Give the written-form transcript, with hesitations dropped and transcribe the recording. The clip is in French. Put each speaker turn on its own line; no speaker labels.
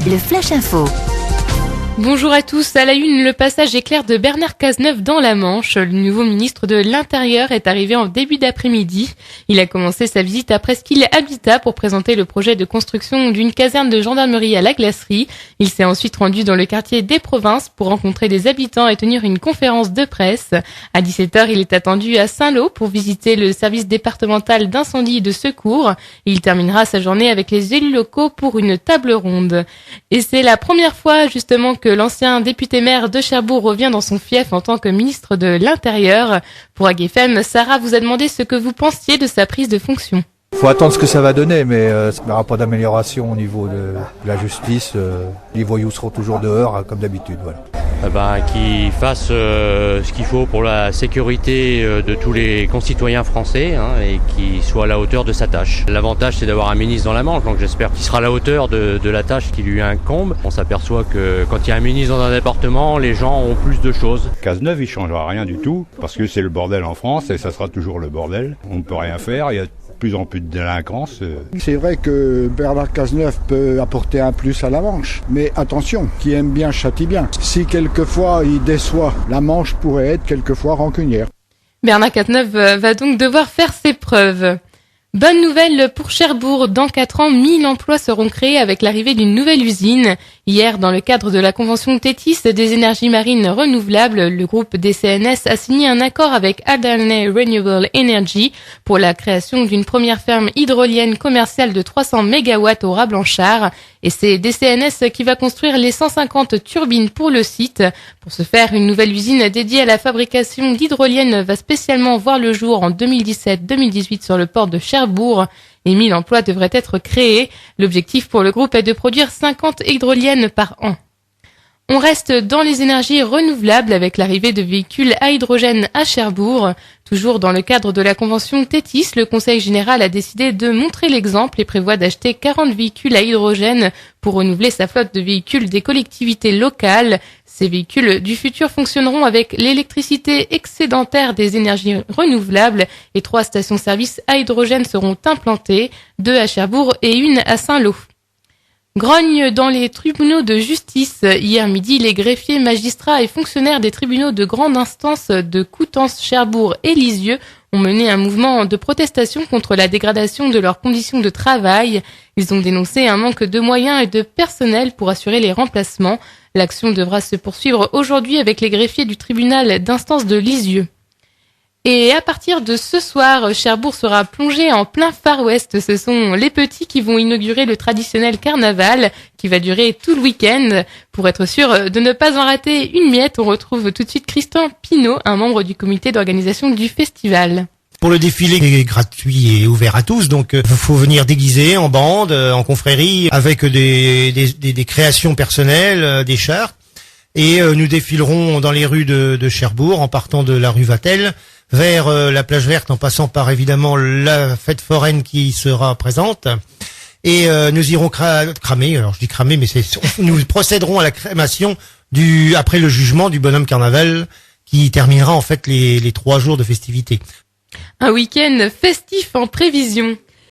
le Flash Info.
Bonjour à tous. À la une, le passage éclair de Bernard Cazeneuve dans la Manche. Le nouveau ministre de l'Intérieur est arrivé en début d'après-midi. Il a commencé sa visite à Presqu'île Habitat pour présenter le projet de construction d'une caserne de gendarmerie à la Glacerie. Il s'est ensuite rendu dans le quartier des Provinces pour rencontrer des habitants et tenir une conférence de presse. À 17h, il est attendu à Saint-Lô pour visiter le service départemental d'incendie et de secours. Il terminera sa journée avec les élus locaux pour une table ronde. Et c'est la première fois justement que l'ancien député-maire de Cherbourg revient dans son fief en tant que ministre de l'Intérieur. Pour AGFM, Sarah vous a demandé ce que vous pensiez de sa prise de fonction.
Faut attendre ce que ça va donner, mais ça n'y aura pas d'amélioration au niveau de la justice. Les voyous seront toujours dehors, comme d'habitude. Voilà.
Qu'il fasse ce qu'il faut pour la sécurité de tous les concitoyens français et qu'il soit à la hauteur de sa tâche. L'avantage, c'est d'avoir un ministre dans la Manche, donc j'espère qu'il sera à la hauteur de la tâche qui lui incombe. On s'aperçoit que quand il y a un ministre dans un département, les gens ont plus de choses.
Cazeneuve, il changera rien du tout, parce que c'est le bordel en France et ça sera toujours le bordel. On ne peut rien faire, il y a de plus en plus de délinquance.
C'est vrai que Bernard Cazeneuve peut apporter un plus à la Manche, mais attention, qui aime bien châtie bien. Si quelquefois il déçoit, la Manche pourrait être quelquefois rancunière.
Bernard Cazeneuve va donc devoir faire ses preuves. Bonne nouvelle pour Cherbourg. Dans 4 ans, 1000 emplois seront créés avec l'arrivée d'une nouvelle usine. Hier, dans le cadre de la convention Tétis des énergies marines renouvelables, le groupe des CNS a signé un accord avec Alderney Renewable Energy pour la création d'une première ferme hydrolienne commerciale de 300 MW au Rat-Blanchard. Et c'est DCNS qui va construire les 150 turbines pour le site. Pour ce faire, une nouvelle usine dédiée à la fabrication d'hydroliennes va spécialement voir le jour en 2017-2018 sur le port de Cherbourg. Et 1000 emplois devraient être créés. L'objectif pour le groupe est de produire 50 hydroliennes par an. On reste dans les énergies renouvelables avec l'arrivée de véhicules à hydrogène à Cherbourg. Toujours dans le cadre de la convention Tétis, le Conseil général a décidé de montrer l'exemple et prévoit d'acheter 40 véhicules à hydrogène pour renouveler sa flotte de véhicules des collectivités locales. Ces véhicules du futur fonctionneront avec l'électricité excédentaire des énergies renouvelables et 3 stations-service à hydrogène seront implantées, 2 à Cherbourg et 1 à Saint-Lô. Grogne dans les tribunaux de justice. Hier midi, les greffiers, magistrats et fonctionnaires des tribunaux de grande instance de Coutances, Cherbourg et Lisieux ont mené un mouvement de protestation contre la dégradation de leurs conditions de travail. Ils ont dénoncé un manque de moyens et de personnel pour assurer les remplacements. L'action devra se poursuivre aujourd'hui avec les greffiers du tribunal d'instance de Lisieux. Et à partir de ce soir, Cherbourg sera plongé en plein Far West. Ce sont les petits qui vont inaugurer le traditionnel carnaval qui va durer tout le week-end. Pour être sûr de ne pas en rater une miette, on retrouve tout de suite Christian Pinault, un membre du comité d'organisation du festival.
Pour le défilé est gratuit et ouvert à tous, donc faut venir déguisé en bande, en confrérie, avec des créations personnelles, des chars. Et nous défilerons dans les rues de Cherbourg en partant de la rue Vatel vers la plage verte en passant par évidemment la fête foraine qui sera présente. Et nous irons cramer, alors je dis cramer, mais nous procéderons à la crémation après le jugement du bonhomme carnaval qui terminera en fait les 3 jours de festivités.
Un week-end festif en prévision.